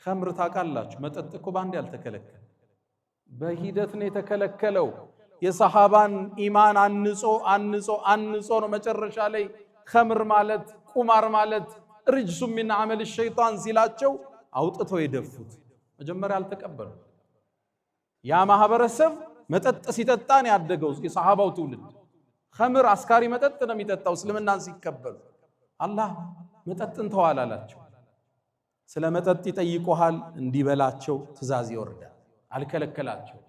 ኸምር ታውቃላችሁ መጠጥ እኮ ባንዴ ያልተከለከለ በሂደት ነው የተከለከለው የሰሃባን ኢማን አንጾ ነው መጨረሻ ላይ ኸምር ማለት ቁማር ማለት ርጅሱ ሚን አመል ሸይጣን ሲላቸው አውጥተው የደፉት መጀመሪያ አልተቀበሉ ያ ማህበረሰብ መጠጥ ሲጠጣን ያደገው የሰሃባው ትውልድ ኸምር አስካሪ መጠጥ ነው የሚጠጣው እስልምናን ሲቀበሉ አላህ መጠጥን ተዋላላቸው ስለ መጠጥ ይጠይቁሃል እንዲበላቸው ትእዛዝ ይወርዳል አልከለከላቸው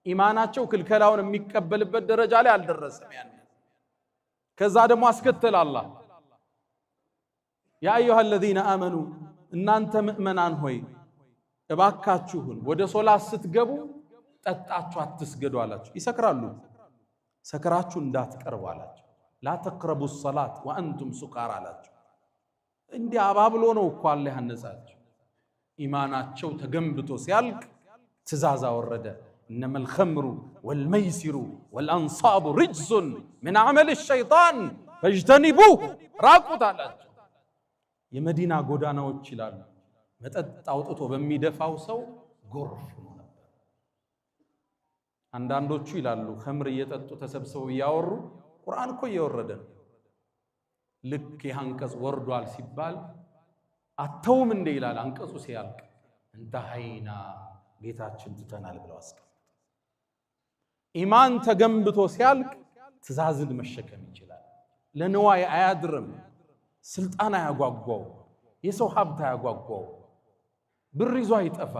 ኢማናቸው ክልከላውን የሚቀበልበት ደረጃ ላይ አልደረሰም ያን ከዛ ደግሞ አስከተለ አላህ ያ አዩሃ الذين آمنوا እናንተ ምእመናን ሆይ እባካችሁን ወደ ሶላት ስትገቡ ጠጣችሁ አትስገዱ አላችሁ ይሰክራሉ ሰከራችሁ እንዳትቀርቡ አላችሁ ላ ተቅረቡ الصلاة وانتم سكارى አላችሁ እንዲህ አባብሎ ነው እኮ አላህ ያነጻቸው ኢማናቸው ተገንብቶ ሲያልቅ ትእዛዝ አወረደ انما الخمر والميسر والانصاب رجس من عمل الشيطان فاجتنبوه راقوا አላችሁ የመዲና ጎዳናዎች ይላሉ መጠጥ አውጥቶ በሚደፋው ሰው ጎርፍ ነው ነበር አንዳንዶቹ ይላሉ ኸምር እየጠጡ ተሰብስበው ያወሩ ቁርአን እኮ እየወረደ ነው ልክ ያንቀጽ ወርዷል ሲባል አተውም እንደ ይላል አንቀጹ ሲያልቅ እንተሃይና ጌታችን ትተናል ብለው አስቀምጡ ኢማን ተገንብቶ ሲያልቅ ትእዛዝን መሸከም ይችላል ለነዋይ አያድርም ስልጣን አያጓጓው የሰው ሀብት አያጓጓው ብር ይዞ አይጠፋ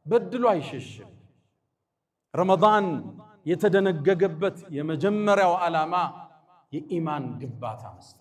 በድሎ አይሸሽም ረመዳን የተደነገገበት የመጀመሪያው ዓላማ የኢማን ግንባታ መስጠት